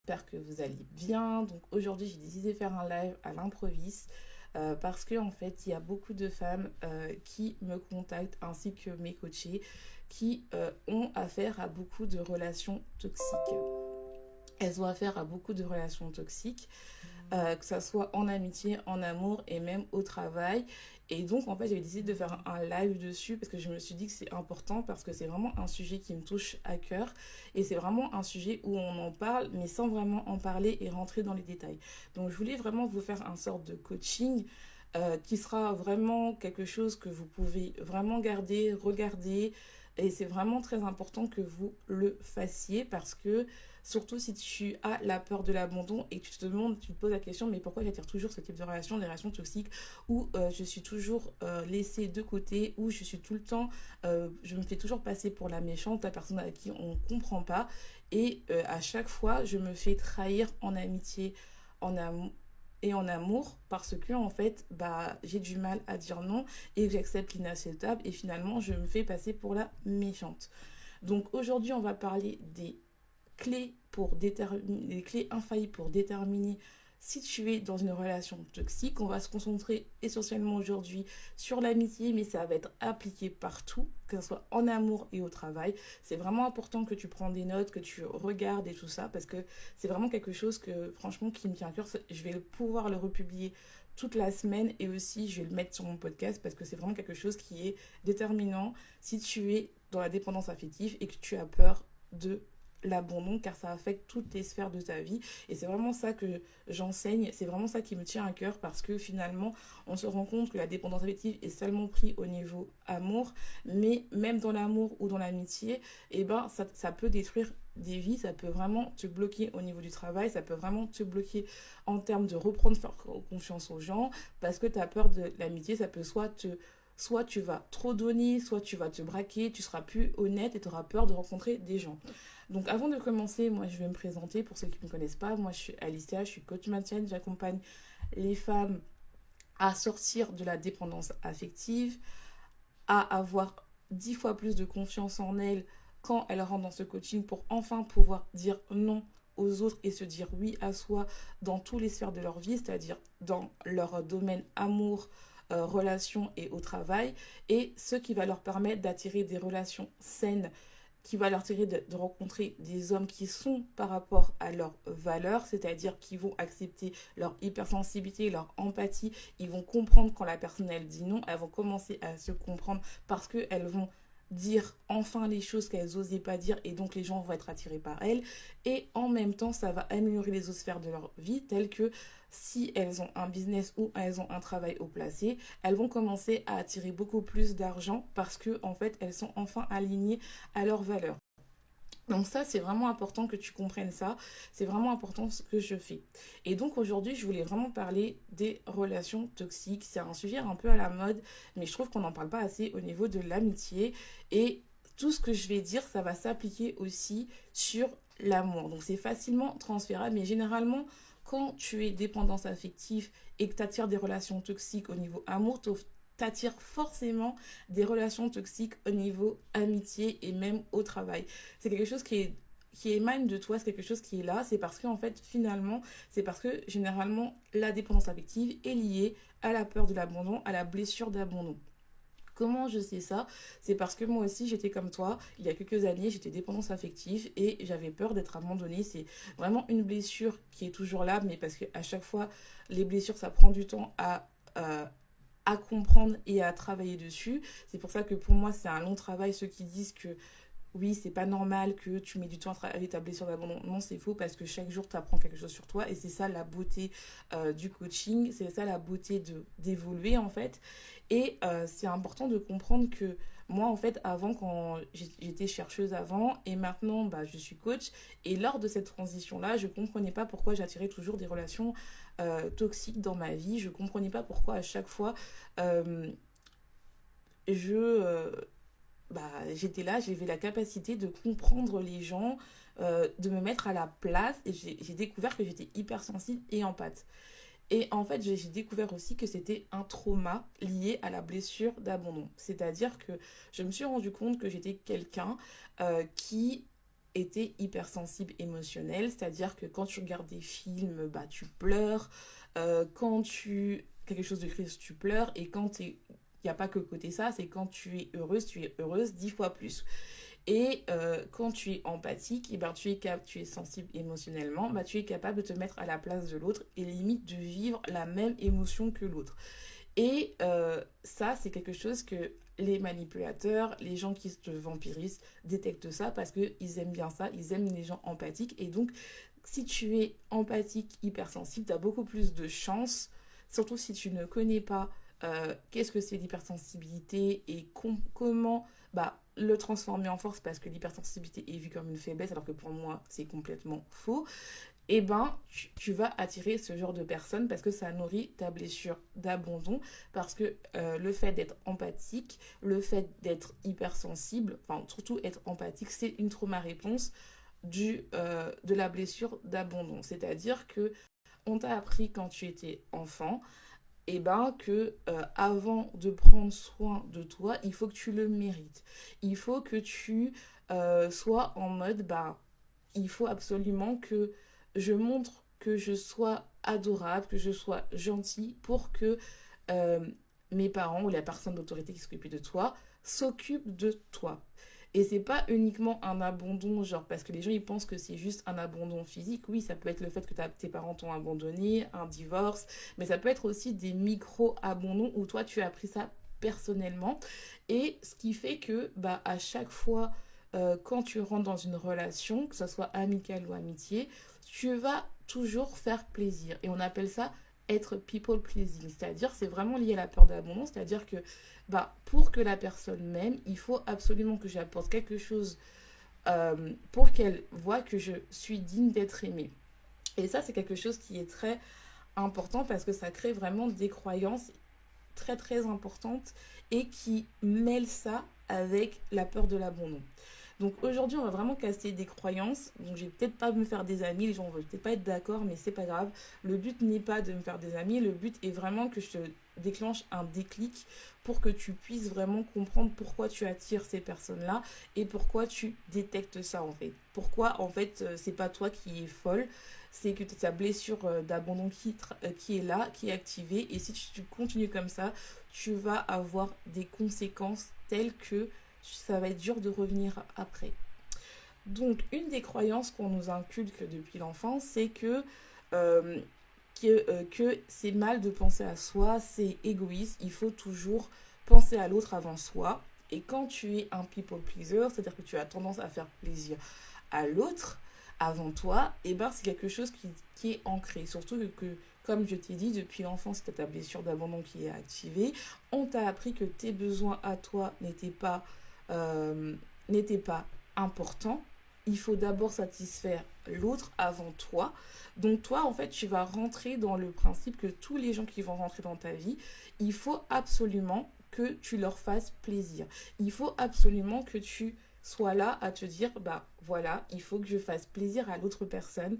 j'espère que vous allez bien. Donc aujourd'hui, j'ai décidé de faire un live à l'improviste parce que en fait, il y a beaucoup de femmes qui me contactent ainsi que mes coachés qui ont affaire à beaucoup de relations toxiques. Elles ont affaire à beaucoup de relations toxiques, que ça soit en amitié, en amour et même au travail. Et donc, en fait, j'ai décidé de faire un live dessus parce que je me suis dit que c'est important parce que c'est vraiment un sujet qui me touche à cœur et c'est vraiment un sujet où on en parle mais sans vraiment en parler et rentrer dans les détails. Donc, je voulais vraiment vous faire un sorte de coaching qui sera vraiment quelque chose que vous pouvez vraiment garder, regarder. Et c'est vraiment très important que vous le fassiez parce que surtout si tu as la peur de l'abandon et que tu te demandes, tu te poses la question, mais pourquoi j'attire toujours ce type de relation, des relations toxiques, où je suis toujours laissée de côté, où je suis tout le temps, je me fais toujours passer pour la méchante, la personne à qui on ne comprend pas. Et à chaque fois, je me fais trahir en amitié, en amour et en amour parce que en fait j'ai du mal à dire non et que j'accepte l'inacceptable et finalement je me fais passer pour la méchante. Donc aujourd'hui on va parler des clés pour déterminer, les clés infaillibles pour déterminer si tu es dans une relation toxique. On va se concentrer essentiellement aujourd'hui sur l'amitié, mais ça va être appliqué partout, que ce soit en amour et au travail. C'est vraiment important que tu prends des notes, que tu regardes et tout ça, parce que c'est vraiment quelque chose que, franchement, qui me tient à cœur. Je vais pouvoir le republier toute la semaine et aussi je vais le mettre sur mon podcast parce que c'est vraiment quelque chose qui est déterminant si tu es dans la dépendance affective et que tu as peur de l'abandon car ça affecte toutes les sphères de ta vie et c'est vraiment ça que j'enseigne, c'est vraiment ça qui me tient à cœur parce que finalement on se rend compte que la dépendance affective est seulement prise au niveau amour mais même dans l'amour ou dans l'amitié et ça peut détruire des vies, ça peut vraiment te bloquer au niveau du travail, ça peut vraiment te bloquer en termes de reprendre confiance aux gens parce que tu as peur de l'amitié, ça peut soit tu vas trop donner, soit tu vas te braquer, tu seras plus honnête et tu auras peur de rencontrer des gens. Donc avant de commencer, moi je vais me présenter pour ceux qui ne me connaissent pas. Moi je suis Alicia, je suis coach maintien, j'accompagne les femmes à sortir de la dépendance affective, à avoir 10 fois plus de confiance en elles quand elles rentrent dans ce coaching pour enfin pouvoir dire non aux autres et se dire oui à soi dans tous les sphères de leur vie, c'est-à-dire dans leur domaine amour, relations et au travail, et ce qui va leur permettre d'attirer des relations saines qui va leur tirer de rencontrer des hommes qui sont par rapport à leurs valeurs, c'est-à-dire qui vont accepter leur hypersensibilité, leur empathie, ils vont comprendre quand la personne elle dit non, elles vont commencer à se comprendre parce qu'elles vont dire enfin les choses qu'elles n'osaient pas dire et donc les gens vont être attirés par elles et en même temps ça va améliorer les autres sphères de leur vie telles que si elles ont un business ou elles ont un travail au placé, elles vont commencer à attirer beaucoup plus d'argent parce que en fait elles sont enfin alignées à leurs valeurs. Donc ça, c'est vraiment important que tu comprennes ça. C'est vraiment important ce que je fais. Et donc aujourd'hui, je voulais vraiment parler des relations toxiques. C'est un sujet un peu à la mode, mais je trouve qu'on n'en parle pas assez au niveau de l'amitié. Et tout ce que je vais dire, ça va s'appliquer aussi sur l'amour. Donc c'est facilement transférable, mais généralement, quand tu es dépendance affective et que tu attires des relations toxiques au niveau amour, t'attires forcément des relations toxiques au niveau amitié et même au travail. C'est quelque chose qui émane de toi, c'est quelque chose qui est là, c'est parce qu'en fait, finalement, c'est parce que généralement, la dépendance affective est liée à la peur de l'abandon, à la blessure d'abandon. Comment je sais ça? C'est parce que moi aussi j'étais comme toi. Il y a quelques années, j'étais dépendance affective et j'avais peur d'être abandonnée. C'est vraiment une blessure qui est toujours là, mais parce qu'à chaque fois, les blessures, ça prend du temps à comprendre et à travailler dessus. C'est pour ça que pour moi, c'est un long travail. Ceux qui disent que oui, c'est pas normal que tu mets du temps à travailler ta blessure d'abandon. Non, c'est faux parce que chaque jour, tu apprends quelque chose sur toi et c'est ça la beauté du coaching, c'est ça la beauté d'évoluer en fait. Et c'est important de comprendre que moi, en fait, avant, quand j'étais chercheuse avant et maintenant, je suis coach. Et lors de cette transition-là, je comprenais pas pourquoi j'attirais toujours des relations toxiques dans ma vie. Je comprenais pas pourquoi à chaque fois, euh, je, j'étais là, j'avais la capacité de comprendre les gens, de me mettre à la place et j'ai découvert que j'étais hypersensible et empathe. Et en fait, j'ai découvert aussi que c'était un trauma lié à la blessure d'abandon. C'est-à-dire que je me suis rendu compte que j'étais quelqu'un qui été hypersensible émotionnel, c'est-à-dire que quand tu regardes des films, bah, tu pleures, quand tu... quelque chose de triste, tu pleures, et quand il n'y a pas que côté ça, c'est quand tu es heureuse 10 fois plus. Et quand tu es empathique, et ben, tu es sensible émotionnellement, bah, tu es capable de te mettre à la place de l'autre et limite de vivre la même émotion que l'autre. Et ça, c'est quelque chose que les manipulateurs, les gens qui se vampirisent détectent ça parce qu'ils aiment bien ça, ils aiment les gens empathiques. Et donc, si tu es empathique, hypersensible, tu as beaucoup plus de chances, surtout si tu ne connais pas qu'est-ce que c'est l'hypersensibilité et comment bah, le transformer en force parce que l'hypersensibilité est vue comme une faiblesse alors que pour moi c'est complètement faux, eh ben, tu vas attirer ce genre de personnes parce que ça nourrit ta blessure d'abandon, parce que le fait d'être empathique, le fait d'être hypersensible, enfin surtout être empathique, c'est une trauma-réponse de la blessure d'abandon. C'est-à-dire que on t'a appris quand tu étais enfant, eh ben, que avant de prendre soin de toi, il faut que tu le mérites. Il faut que tu sois en mode, bah, il faut absolument que je montre que je sois adorable, que je sois gentille pour que euh, mes parents ou la personne d'autorité qui s'occupe de toi s'occupe de toi. Et c'est pas uniquement un abandon, genre, parce que les gens ils pensent que c'est juste un abandon physique. Oui, ça peut être le fait que tes parents t'ont abandonné, un divorce, mais ça peut être aussi des micro-abandons où toi tu as pris ça personnellement. Et ce qui fait que, bah, à chaque fois, quand tu rentres dans une relation, que ce soit amicale ou amitié, tu vas toujours faire plaisir. Et on appelle ça être people pleasing. C'est-à-dire, c'est vraiment lié à la peur d'abandon. C'est-à-dire que bah, pour que la personne m'aime, il faut absolument que j'apporte quelque chose pour qu'elle voit que je suis digne d'être aimée. Et ça, c'est quelque chose qui est très important parce que ça crée vraiment des croyances très très importantes et qui mêlent ça avec la peur de l'abandon. Donc aujourd'hui, on va vraiment casser des croyances. Donc je vais peut-être pas me faire des amis, les gens vont peut-être pas être d'accord, mais c'est pas grave. Le but n'est pas de me faire des amis, le but est vraiment que je te déclenche un déclic pour que tu puisses vraiment comprendre pourquoi tu attires ces personnes-là et pourquoi tu détectes ça en fait. Pourquoi en fait c'est pas toi qui es folle, c'est que ta blessure d'abandon qui est là, qui est activée et si tu continues comme ça, tu vas avoir des conséquences telles que ça va être dur de revenir après. Donc, une des croyances qu'on nous inculque depuis l'enfance, c'est euh, que c'est mal de penser à soi, c'est égoïste, il faut toujours penser à l'autre avant soi. Et quand tu es un people pleaser, c'est-à-dire que tu as tendance à faire plaisir à l'autre avant toi, et ben c'est quelque chose qui est ancré. Surtout comme je t'ai dit, depuis l'enfance, c'est ta blessure d'abandon qui est activée. On t'a appris que tes besoins à toi euh, n'étaient pas importants. Il faut d'abord satisfaire l'autre avant toi. Donc toi, en fait, tu vas rentrer dans le principe que tous les gens qui vont rentrer dans ta vie, il faut absolument que tu leur fasses plaisir. Il faut absolument que tu sois là à te dire, bah voilà, il faut que je fasse plaisir à l'autre personne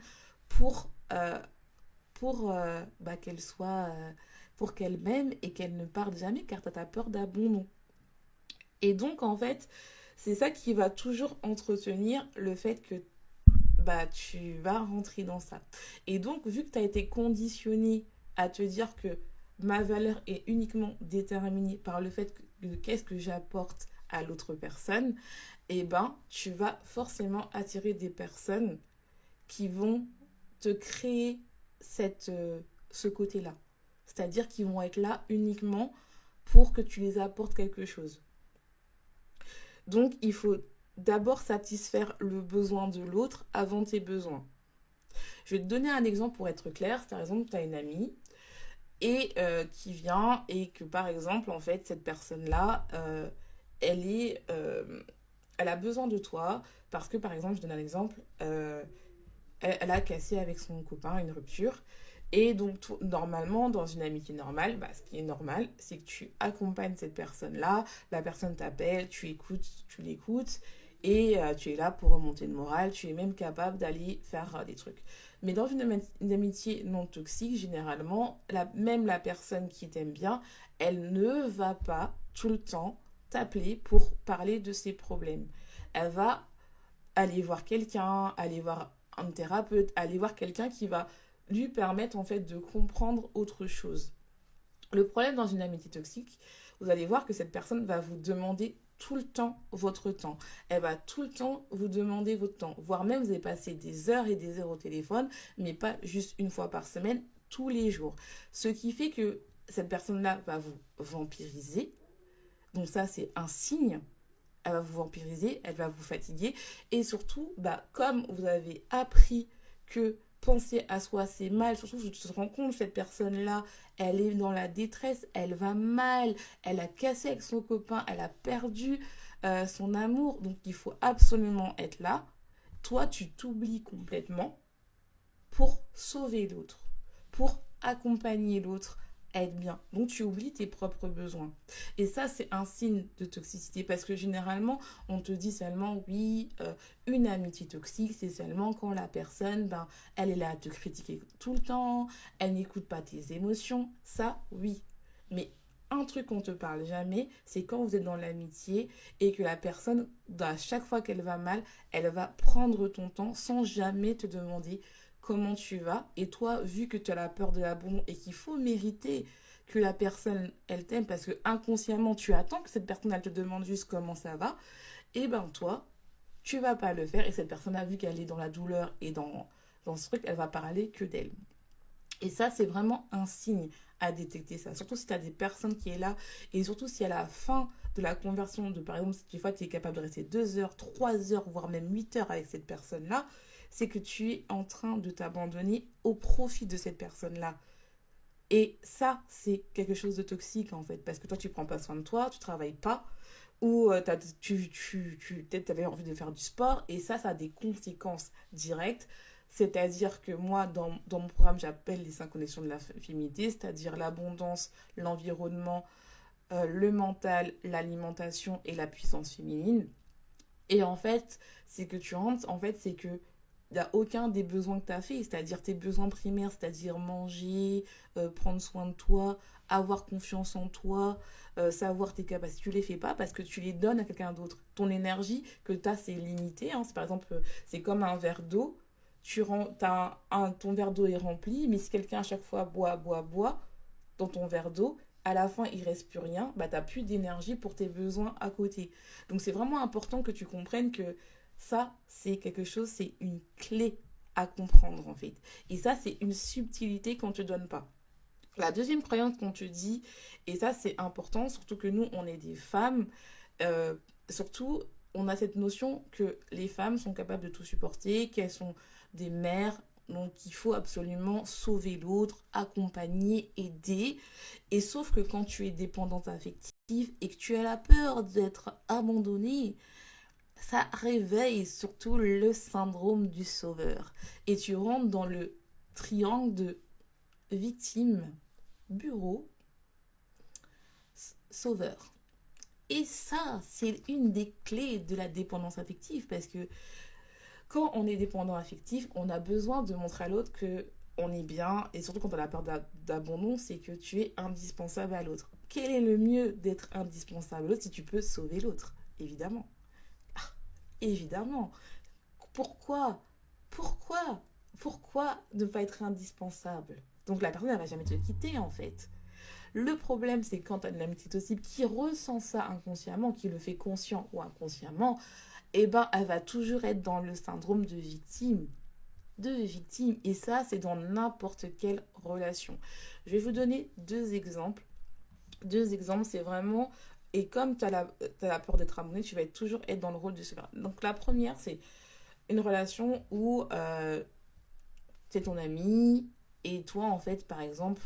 pour, euh, pour qu'elle soit, pour qu'elle m'aime et qu'elle ne parte jamais car tu as peur d'abandon. Et donc, en fait, c'est ça qui va toujours entretenir le fait que bah, tu vas rentrer dans ça. Et donc, vu que tu as été conditionné à te dire que ma valeur est uniquement déterminée par le fait que qu'est-ce que j'apporte à l'autre personne, eh ben, tu vas forcément attirer des personnes qui vont te créer ce côté-là. C'est-à-dire qu'ils vont être là uniquement pour que tu les apportes quelque chose. Donc, il faut d'abord satisfaire le besoin de l'autre avant tes besoins. Je vais te donner un exemple pour être clair. Par exemple, tu as une amie et qui vient et que, par exemple, en fait, cette personne-là, elle est, elle a besoin de toi parce que, par exemple, je donne un exemple, elle a cassé avec son copain une rupture. Et donc, normalement, dans une amitié normale, bah, ce qui est normal, c'est que tu accompagnes cette personne-là, la personne t'appelle, tu l'écoutes, et tu es là pour remonter le moral, tu es même capable d'aller faire des trucs. Mais dans une amitié non toxique, généralement, même la personne qui t'aime bien, elle ne va pas tout le temps t'appeler pour parler de ses problèmes. Elle va aller voir quelqu'un, aller voir un thérapeute, aller voir quelqu'un qui va lui permettre en fait de comprendre autre chose. Le problème dans une amitié toxique, vous allez voir que cette personne va vous demander tout le temps votre temps. Elle va tout le temps vous demander votre temps. Voire même vous allez passer des heures et des heures au téléphone, mais pas juste une fois par semaine, tous les jours. Ce qui fait que cette personne-là va vous vampiriser. Donc ça, c'est un signe. Elle va vous vampiriser, elle va vous fatiguer. Et surtout, comme vous avez appris que penser à soi, c'est mal, surtout que tu te rends compte, cette personne-là, elle est dans la détresse, elle va mal, elle a cassé avec son copain, elle a perdu son amour. Donc il faut absolument être là. Toi, tu t'oublies complètement pour sauver l'autre, pour accompagner l'autre, être bien. Donc tu oublies tes propres besoins. Et ça, c'est un signe de toxicité parce que généralement, on te dit seulement, oui, une amitié toxique, c'est seulement quand la personne, elle est là à te critiquer tout le temps, elle n'écoute pas tes émotions. Ça, oui. Mais un truc qu'on te parle jamais, c'est quand vous êtes dans l'amitié et que la personne, à chaque fois qu'elle va mal, elle va prendre ton temps sans jamais te demander comment tu vas. Et toi, vu que tu as la peur de l'abandon et qu'il faut mériter que la personne, elle t'aime parce que inconsciemment, tu attends que cette personne, elle te demande juste comment ça va, et toi, tu vas pas le faire. Et cette personne a vu qu'elle est dans la douleur et dans ce truc, elle va parler que d'elle. Et ça, c'est vraiment un signe à détecter ça. Surtout si tu as des personnes qui est là et surtout si à la fin de la conversion, par exemple, si des fois tu es capable de rester 2 heures, 3 heures, voire même 8 heures avec cette personne-là, c'est que tu es en train de t'abandonner au profit de cette personne-là. Et ça, c'est quelque chose de toxique en fait, parce que toi, tu prends pas soin de toi, tu travailles pas, ou peut-être tu avais envie de faire du sport, et ça a des conséquences directes. C'est-à-dire que moi, dans mon programme, j'appelle les 5 connexions de la féminité, c'est-à-dire l'abondance, l'environnement, le mental, l'alimentation et la puissance féminine. Et en fait, c'est que tu rentres, en fait, c'est que il n'y a aucun des besoins que tu as fait, c'est-à-dire tes besoins primaires, c'est-à-dire manger, prendre soin de toi, avoir confiance en toi, savoir tes capacités. Tu les fais pas parce que tu les donnes à quelqu'un d'autre. Ton énergie que tu as, c'est limité. Hein. C'est, par exemple, c'est comme un verre d'eau. Ton verre d'eau est rempli, mais si quelqu'un à chaque fois boit dans ton verre d'eau, à la fin il reste plus rien, tu n'as plus d'énergie pour tes besoins à côté. Donc c'est vraiment important que tu comprennes que ça, c'est quelque chose, c'est une clé à comprendre en fait. Et ça, c'est une subtilité qu'on ne te donne pas. La deuxième croyance qu'on te dit, et ça c'est important, surtout que nous, on est des femmes, euh, surtout, on a cette notion que les femmes sont capables de tout supporter, qu'elles sont des mères, donc il faut absolument sauver l'autre, accompagner, aider. Et sauf que quand tu es dépendante affective et que tu as la peur d'être abandonnée, ça réveille surtout le syndrome du sauveur. Et tu rentres dans le triangle de victime, bureau, sauveur. Et ça, c'est une des clés de la dépendance affective parce que quand on est dépendant affectif, on a besoin de montrer à l'autre que on est bien et surtout quand on a la peur d'abandon, c'est que tu es indispensable à l'autre. Quel est le mieux d'être indispensable à l'autre si tu peux sauver l'autre? Évidemment. Évidemment. Pourquoi Pourquoi Pourquoi ne pas être indispensable? Donc la personne, elle va jamais te quitter en fait. Le problème, c'est quand tu as une amitié toxique qui ressent ça inconsciemment, qui le fait conscient ou inconsciemment, elle va toujours être dans le syndrome de victime. De victime. Et ça, c'est dans n'importe quelle relation. Je vais vous donner 2 exemples. 2 exemples, c'est vraiment... Et comme t'as la peur d'être abandonné, tu vas toujours être dans le rôle de sauveur. Donc la première, c'est une relation où c'est ton ami et toi, en fait, par exemple,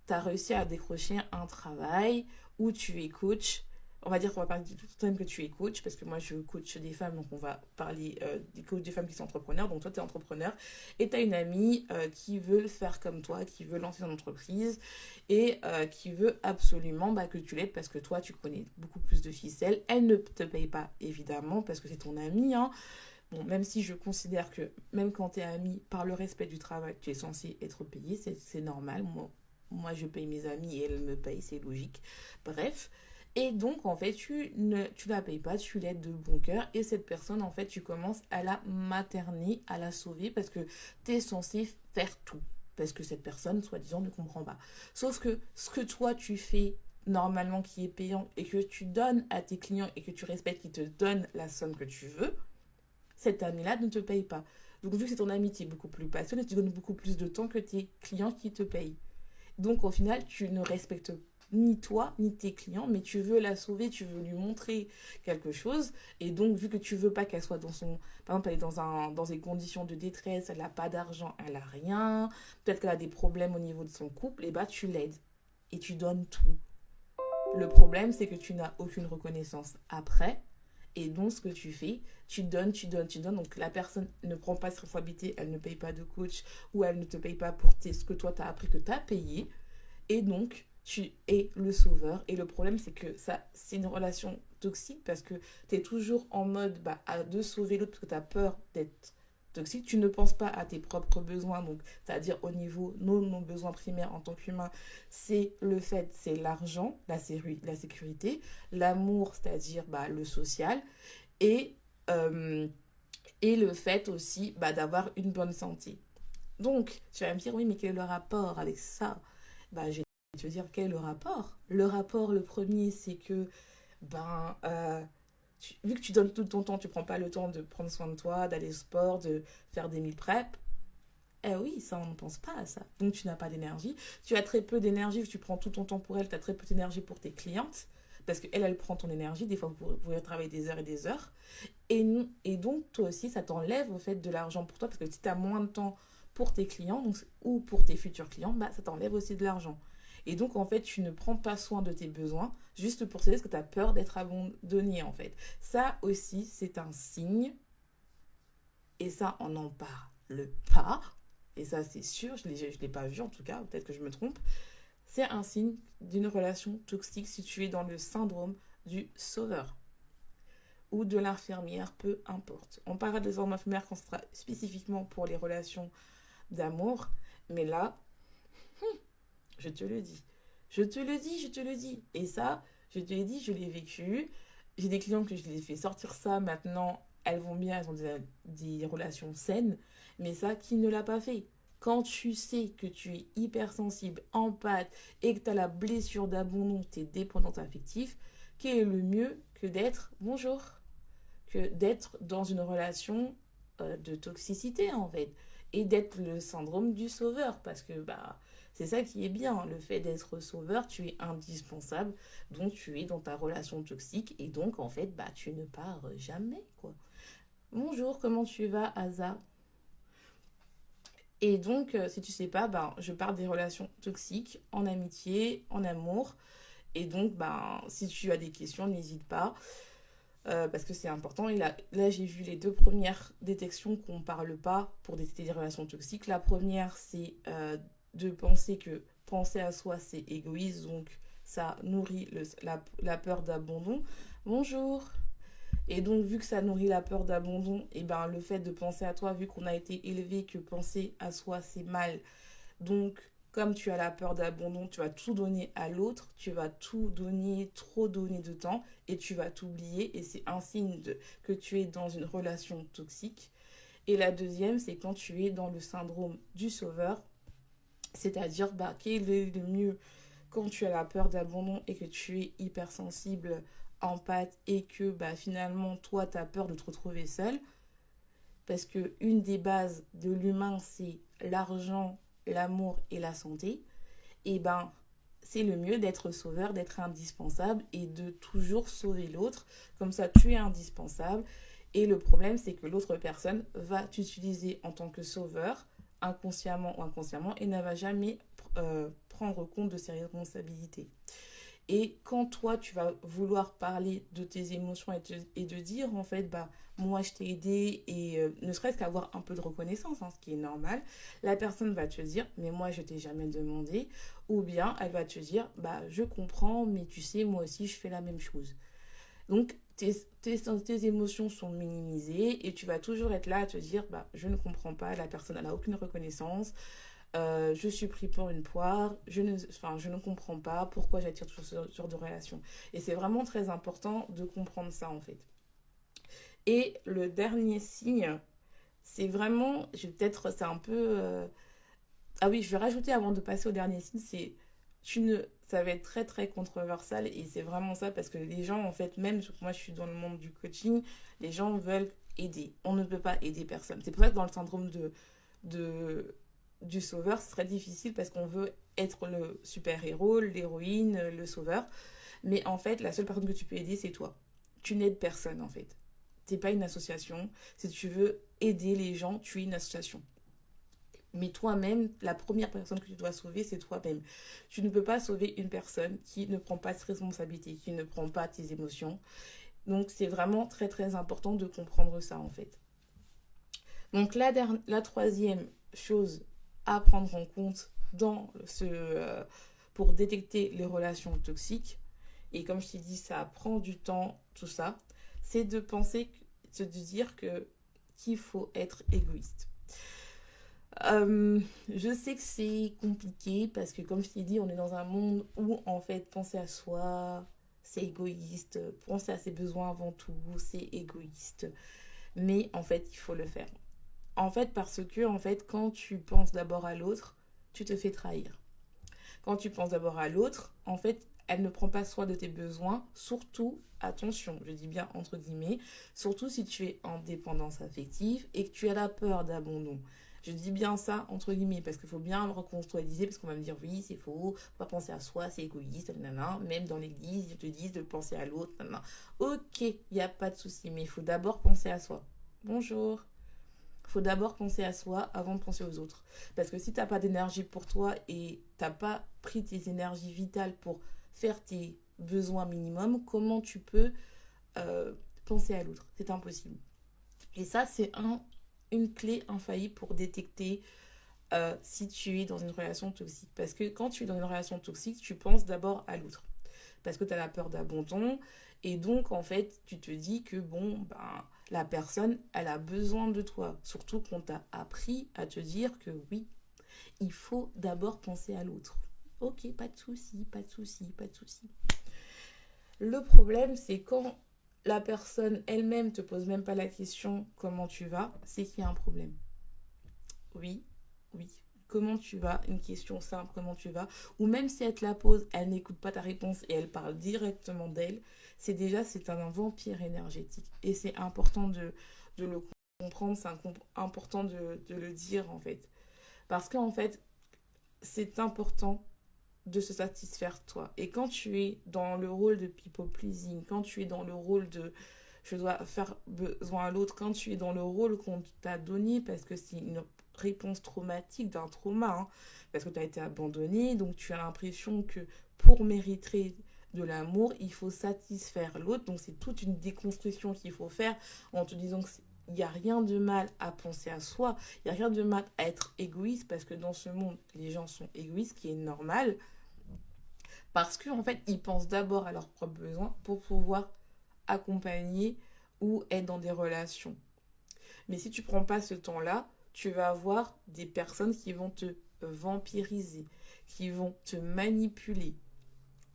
tu as réussi à décrocher un travail où tu es coach. On va dire qu'on va parler du temps que tu es coach, parce que moi je coach des femmes, donc on va parler des coachs des femmes qui sont entrepreneurs. Donc toi tu es entrepreneur et tu as une amie qui veut le faire comme toi, qui veut lancer son entreprise et qui veut absolument que tu l'aides parce que toi tu connais beaucoup plus de ficelles. Elle ne te paye pas évidemment parce que c'est ton amie, hein. Bon, même si je considère que même quand tu es ami, par le respect du travail, tu es censé être payé, c'est normal. Moi, je paye mes amis et elles me payent, c'est logique. Bref. Et donc, en fait, tu la payes pas, tu l'aides de bon cœur. Et cette personne, en fait, tu commences à la materner, à la sauver parce que tu es censé faire tout. Parce que cette personne, soi-disant, ne comprend pas. Sauf que ce que toi, tu fais normalement qui est payant et que tu donnes à tes clients et que tu respectes, qui te donnent la somme que tu veux, cette amie-là ne te paye pas. Donc, vu que c'est ton ami, tu es beaucoup plus passionné, tu donnes beaucoup plus de temps que tes clients qui te payent. Donc au final, tu ne respectes ni toi, ni tes clients, mais tu veux la sauver, tu veux lui montrer quelque chose. Et donc, vu que tu veux pas qu'elle soit dans son... Par exemple, elle est dans des conditions de détresse, elle n'a pas d'argent, elle a rien, peut-être qu'elle a des problèmes au niveau de son couple, et bah tu l'aides. Et tu donnes tout. Le problème, c'est que tu n'as aucune reconnaissance après. Et donc, ce que tu fais, tu donnes, tu donnes, tu donnes. Donc, la personne ne prend pas sa responsabilité, elle ne paye pas de coach ou elle ne te paye pas pour ce que toi, tu as appris que tu as payé. Et donc, tu es le sauveur. Et le problème, c'est que ça, c'est une relation toxique parce que tu es toujours en mode de sauver l'autre parce que tu as peur d'être toxique. Tu ne penses pas à tes propres besoins. Donc, c'est-à-dire au niveau, nos besoins primaires en tant qu'humain, c'est le fait, c'est l'argent, la sécurité, l'amour, c'est-à-dire le social, et, euh, et le fait aussi d'avoir une bonne santé. Donc, tu vas me dire, oui, mais quel est le rapport avec ça? Je vais te dire quel est le rapport. Le rapport, le premier, c'est que, ben, euh, vu que tu donnes tout ton temps, tu prends pas le temps de prendre soin de toi, d'aller au sport, de faire des meal prep. Eh oui, ça, on ne pense pas à ça. Donc, tu n'as pas d'énergie. Tu as très peu d'énergie, tu prends tout ton temps pour elle, tu as très peu d'énergie pour tes clientes. Parce qu'elle, elle prend ton énergie. Des fois, vous pouvez travailler des heures et des heures. Et donc, toi aussi, ça t'enlève au fait de l'argent pour toi. Parce que si tu as moins de temps pour tes clients donc, ou pour tes futurs clients, ça t'enlève aussi de l'argent. Et donc, en fait, tu ne prends pas soin de tes besoins juste pour cela parce que tu as peur d'être abandonné, en fait. Ça aussi, c'est un signe. Et ça, on n'en parle pas. Et ça, c'est sûr, je ne l'ai pas vu en tout cas, peut-être que je me trompe. C'est un signe d'une relation toxique située dans le syndrome du sauveur ou de l'infirmière, peu importe. On parlera des infirmières quand ce sera spécifiquement pour les relations d'amour, mais là, je te le dis. Je te le dis, je te le dis. Et ça, je te l'ai dit, je l'ai vécu. J'ai des clients que je les ai fait sortir ça maintenant. Elles vont bien, elles ont des relations saines. Mais ça, qui ne l'a pas fait? Quand tu sais que tu es hypersensible, empathe et que tu as la blessure d'abandon, tu es dépendante affective, quel est le mieux que d'être bonjour, que d'être dans une relation de toxicité en fait et d'être le syndrome du sauveur parce que c'est ça qui est bien, le fait d'être sauveur, tu es indispensable, donc tu es dans ta relation toxique et donc en fait tu ne pars jamais quoi. Bonjour, comment tu vas Asa? Et donc si tu sais pas, je parle des relations toxiques en amitié, en amour et donc si tu as des questions, n'hésite pas. Parce que c'est important. Et là, j'ai vu les deux premières détections qu'on ne parle pas pour détecter des relations toxiques. La première, c'est de penser que penser à soi, c'est égoïste. Donc, ça nourrit la peur d'abandon. Bonjour. Et donc, vu que ça nourrit la peur d'abandon, et le fait de penser à toi, vu qu'on a été élevé que penser à soi, c'est mal. Donc, comme tu as la peur d'abandon, tu vas tout donner à l'autre, tu vas tout donner, trop donner de temps et tu vas t'oublier et c'est un signe que tu es dans une relation toxique. Et la deuxième, c'est quand tu es dans le syndrome du sauveur, c'est-à-dire quel est le mieux quand tu as la peur d'abandon et que tu es hypersensible, empathe et que finalement toi tu as peur de te retrouver seul parce que une des bases de l'humain c'est l'argent, l'amour et la santé, et c'est le mieux d'être sauveur, d'être indispensable et de toujours sauver l'autre. Comme ça, tu es indispensable. Et le problème, c'est que l'autre personne va t'utiliser en tant que sauveur, inconsciemment ou inconsciemment, et ne va jamais prendre compte de ses responsabilités. Et quand toi, tu vas vouloir parler de tes émotions et de dire, en fait, moi, je t'ai aidé, et ne serait-ce qu'avoir un peu de reconnaissance, ce qui est normal, la personne va te dire, mais moi, je t'ai jamais demandé, ou bien elle va te dire, je comprends, mais tu sais, moi aussi, je fais la même chose. Donc, tes émotions sont minimisées, et tu vas toujours être là à te dire, je ne comprends pas, la personne n'a aucune reconnaissance, je suis pris pour une poire, je ne comprends pas pourquoi j'attire toujours ce genre de relation. Et c'est vraiment très important de comprendre ça en fait. Et le dernier signe, c'est vraiment, c'est un peu... Ah oui, je vais rajouter avant de passer au dernier signe, ça va être très très controversal et c'est vraiment ça parce que les gens en fait, même moi je suis dans le monde du coaching, les gens veulent aider. On ne peut pas aider personne. C'est pour ça que dans le syndrome de, du sauveur, c'est très difficile parce qu'on veut être le super-héros, l'héroïne, le sauveur. Mais en fait, la seule personne que tu peux aider, c'est toi. Tu n'aides personne en fait. T'es pas une association. Si tu veux aider les gens, tu es une association. Mais toi-même, la première personne que tu dois sauver, c'est toi-même. Tu ne peux pas sauver une personne qui ne prend pas de responsabilité, qui ne prend pas tes émotions. Donc, c'est vraiment très, très important de comprendre ça, en fait. Donc, la troisième chose à prendre en compte pour détecter les relations toxiques, et comme je t'ai dit, ça prend du temps, tout ça, c'est de dire qu'il faut être égoïste. Je sais que c'est compliqué parce que comme je t'ai dit, on est dans un monde où en fait penser à soi, c'est égoïste, penser à ses besoins avant tout, c'est égoïste. Mais en fait, il faut le faire. En fait, parce que en fait, quand tu penses d'abord à l'autre, tu te fais trahir. Quand tu penses d'abord à l'autre, en fait, elle ne prend pas soin de tes besoins, surtout, attention, je dis bien entre guillemets, surtout si tu es en dépendance affective et que tu as la peur d'abandon. Je dis bien ça entre guillemets parce qu'il faut bien recontextualiser parce qu'on va me dire oui, c'est faux, faut pas penser à soi, c'est égoïste, nanana. Même dans l'église, ils te disent de penser à l'autre, nanana. Ok, il n'y a pas de souci, mais il faut d'abord penser à soi. Bonjour. Il faut d'abord penser à soi avant de penser aux autres. Parce que si tu n'as pas d'énergie pour toi et tu n'as pas pris tes énergies vitales pour faire tes besoins minimums, comment tu peux euh, penser à l'autre? C'est impossible. Et ça, c'est une clé infaillible pour détecter si tu es dans une relation toxique. Parce que quand tu es dans une relation toxique, tu penses d'abord à l'autre. Parce que tu as la peur d'abandon. Et donc, en fait, tu te dis que, bon, ben, la personne, elle a besoin de toi. Surtout qu'on t'a appris à te dire que oui, il faut d'abord penser à l'autre. Ok, pas de souci, pas de souci, pas de souci. Le problème, c'est quand la personne elle-même te pose même pas la question comment tu vas, c'est qu'il y a un problème. Oui, oui. Comment tu vas? Une question simple, comment tu vas? Ou même si elle te la pose, elle n'écoute pas ta réponse et elle parle directement d'elle, c'est un vampire énergétique. Et c'est important de le comprendre, c'est important de le dire en fait. Parce qu'en fait, c'est important de se satisfaire toi. Et quand tu es dans le rôle de people pleasing, quand tu es dans le rôle de je dois faire besoin à l'autre, quand tu es dans le rôle qu'on t'a donné, parce que c'est une réponse traumatique d'un trauma, hein, parce que tu as été abandonné, donc tu as l'impression que pour mériter de l'amour, il faut satisfaire l'autre, donc c'est toute une déconstruction qu'il faut faire en te disant que il n'y a rien de mal à penser à soi, il n'y a rien de mal à être égoïste, parce que dans ce monde, les gens sont égoïstes, ce qui est normal, parce qu'en fait, ils pensent d'abord à leurs propres besoins pour pouvoir accompagner ou être dans des relations. Mais si tu prends pas ce temps-là, tu vas avoir des personnes qui vont te vampiriser, qui vont te manipuler,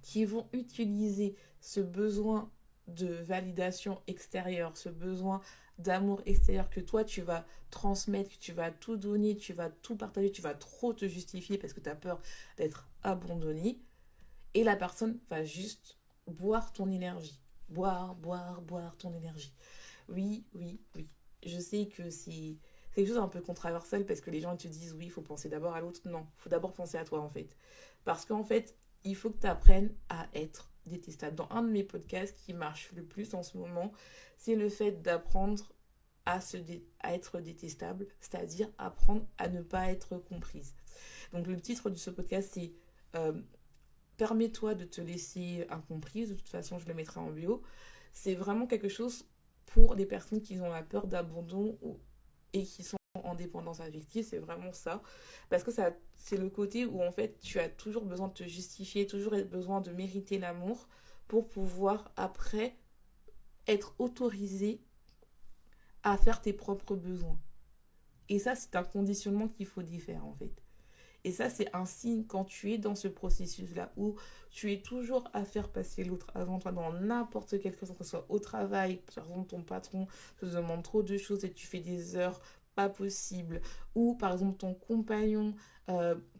qui vont utiliser ce besoin de validation extérieure, ce besoin d'amour extérieur que toi tu vas transmettre, que tu vas tout donner, tu vas tout partager, tu vas trop te justifier parce que tu as peur d'être abandonné. Et la personne va juste boire ton énergie. Boire, boire, boire ton énergie. Oui, oui, oui. Je sais que c'est quelque chose un peu controversel parce que les gens te disent oui, il faut penser d'abord à l'autre. Non, il faut d'abord penser à toi en fait. Parce qu'en fait, il faut que tu apprennes à être détestable. Dans un de mes podcasts qui marche le plus en ce moment, c'est le fait d'apprendre à être détestable, c'est-à-dire apprendre à ne pas être comprise. Donc le titre de ce podcast, c'est permets-toi de te laisser incomprise. De toute façon, je le mettrai en bio. C'est vraiment quelque chose pour les personnes qui ont la peur d'abandon et qui sont en dépendance affective. C'est vraiment ça. Parce que ça, c'est le côté où en fait, tu as toujours besoin de te justifier, toujours besoin de mériter l'amour pour pouvoir après être autorisé à faire tes propres besoins. Et ça, c'est un conditionnement qu'il faut défaire en fait. Et ça, c'est un signe quand tu es dans ce processus-là où tu es toujours à faire passer l'autre avant toi dans n'importe quelle chose, que ce soit au travail, par exemple ton patron te demande trop de choses et tu fais des heures pas possibles, ou par exemple ton compagnon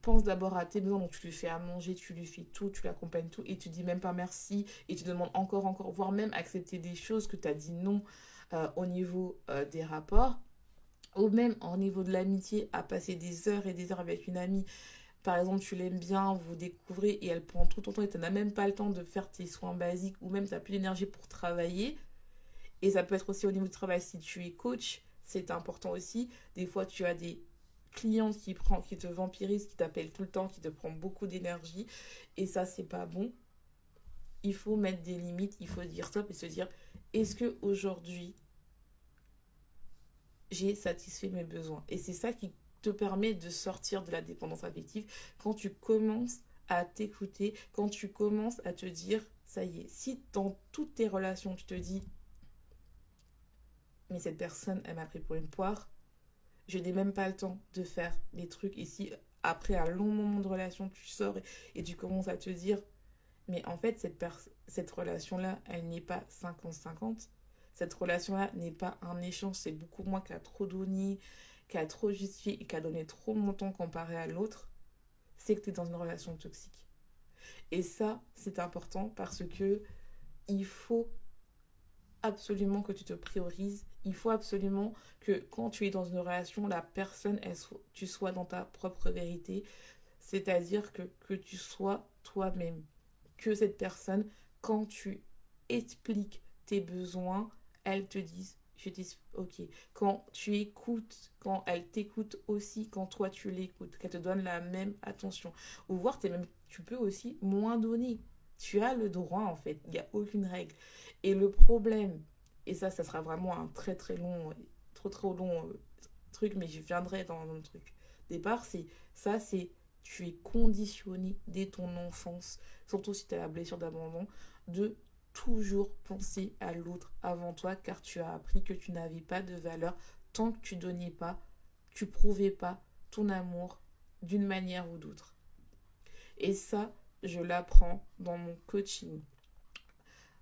pense d'abord à tes besoins, donc tu lui fais à manger, tu lui fais tout, tu l'accompagnes tout, et tu dis même pas merci, et tu demandes encore, voire même accepter des choses que tu as dit non au niveau des rapports, ou même au niveau de l'amitié, à passer des heures et des heures avec une amie. Par exemple, tu l'aimes bien, vous découvrez et elle prend tout ton temps et tu n'as même pas le temps de faire tes soins basiques ou même tu n'as plus d'énergie pour travailler. Et ça peut être aussi au niveau du travail si tu es coach, c'est important aussi. Des fois, tu as des clients qui te vampirisent, qui t'appellent tout le temps, qui te prennent beaucoup d'énergie et ça, c'est pas bon. Il faut mettre des limites, il faut dire stop et se dire est-ce que aujourd'hui j'ai satisfait mes besoins. Et c'est ça qui te permet de sortir de la dépendance affective quand tu commences à t'écouter, quand tu commences à te dire, ça y est, si dans toutes tes relations, tu te dis, mais cette personne, elle m'a pris pour une poire, je n'ai même pas le temps de faire des trucs. Et si après un long moment de relation, tu sors et tu commences à te dire, mais en fait, cette relation-là, elle n'est pas 50-50. Cette relation-là n'est pas un échange, c'est beaucoup moins qu'à trop donner, qu'à trop justifier et qu'à donner trop longtemps comparé à l'autre. C'est que tu es dans une relation toxique. Et ça, c'est important parce que il faut absolument que tu te priorises. Il faut absolument que quand tu es dans une relation, la personne, tu sois dans ta propre vérité. C'est-à-dire que tu sois toi-même. Que cette personne, quand tu expliques tes besoins, elle te dise, je dis, ok. Quand tu écoutes, quand elle t'écoute aussi, quand toi tu l'écoutes, qu'elle te donne la même attention. Ou voir, tu peux aussi moins donner. Tu as le droit en fait, il n'y a aucune règle. Et le problème, et ça sera vraiment un très long, trop long truc, mais je viendrai dans le truc départ, c'est tu es conditionné dès ton enfance, surtout si tu as la blessure d'abandon, de toujours penser à l'autre avant toi, car tu as appris que tu n'avais pas de valeur tant que tu donnais pas, tu prouvais pas ton amour d'une manière ou d'autre. Et ça, je l'apprends dans mon coaching.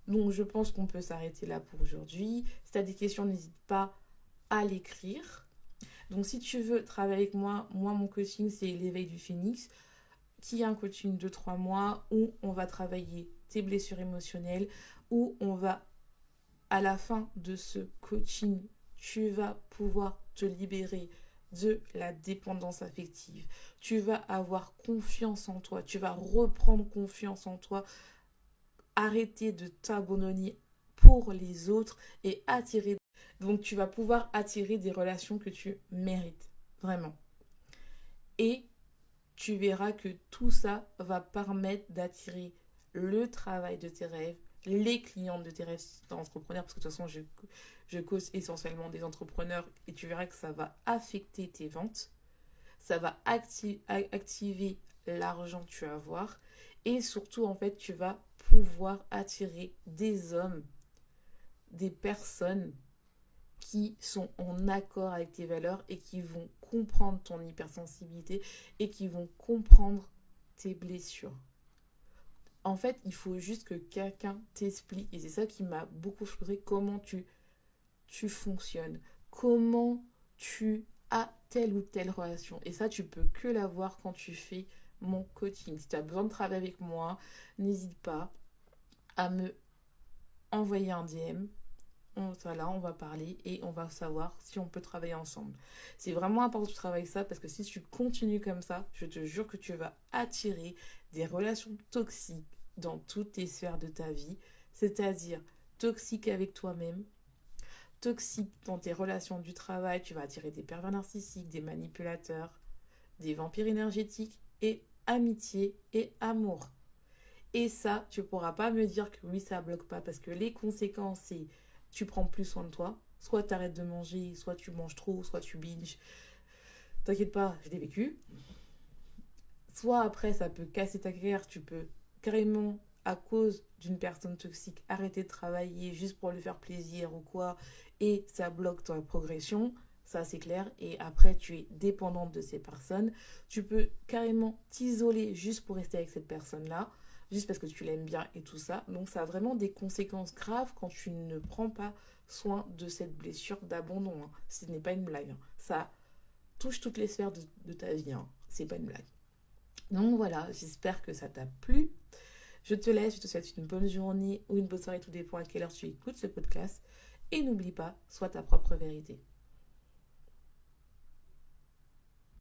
Donc, je pense qu'on peut s'arrêter là pour aujourd'hui. Si tu as des questions, n'hésite pas à l'écrire. Donc, si tu veux travailler avec moi, mon coaching, c'est l'éveil du phénix, qui est un coaching de 3 mois où on va travailler tes blessures émotionnelles, où on va, à la fin de ce coaching, tu vas pouvoir te libérer de la dépendance affective. Tu vas avoir confiance en toi. Tu vas reprendre confiance en toi. Arrêter de t'abandonner pour les autres et attirer. Donc, tu vas pouvoir attirer des relations que tu mérites. Vraiment. Et tu verras que tout ça va permettre d'attirer le travail de tes rêves, les clients de tes rêves d'entrepreneurs, parce que de toute façon, je cause essentiellement des entrepreneurs et tu verras que ça va affecter tes ventes, ça va activer l'argent que tu vas avoir et surtout, en fait, tu vas pouvoir attirer des hommes, des personnes qui sont en accord avec tes valeurs et qui vont comprendre ton hypersensibilité et qui vont comprendre tes blessures. En fait, il faut juste que quelqu'un t'explique, et c'est ça qui m'a beaucoup frustré, comment tu fonctionnes, comment tu as telle ou telle relation. Et ça, tu peux que l'avoir quand tu fais mon coaching. Si tu as besoin de travailler avec moi, n'hésite pas à me envoyer un DM. On va parler et on va savoir si on peut travailler ensemble. C'est vraiment important que tu travailles ça parce que si tu continues comme ça, je te jure que tu vas attirer des relations toxiques dans toutes tes sphères de ta vie, c'est-à-dire toxiques avec toi-même, toxiques dans tes relations du travail, tu vas attirer des pervers narcissiques, des manipulateurs, des vampires énergétiques et amitié et amour. Et ça, tu ne pourras pas me dire que oui, ça bloque pas parce que les conséquences, c'est tu prends plus soin de toi. Soit tu arrêtes de manger, soit tu manges trop, soit tu binges. T'inquiète pas, je l'ai vécu. Soit après, ça peut casser ta carrière. Tu peux carrément, à cause d'une personne toxique, arrêter de travailler juste pour lui faire plaisir ou quoi. Et ça bloque ta progression. Ça, c'est clair. Et après, tu es dépendante de ces personnes. Tu peux carrément t'isoler juste pour rester avec cette personne-là, juste parce que tu l'aimes bien et tout ça. Donc, ça a vraiment des conséquences graves quand tu ne prends pas soin de cette blessure d'abandon, hein. Ce n'est pas une blague, hein. Ça touche toutes les sphères de ta vie, hein. C'est pas une blague. Donc voilà, j'espère que ça t'a plu. Je te laisse, je te souhaite une bonne journée ou une bonne soirée, tout dépend à quelle heure tu écoutes ce podcast. Et n'oublie pas, sois ta propre vérité.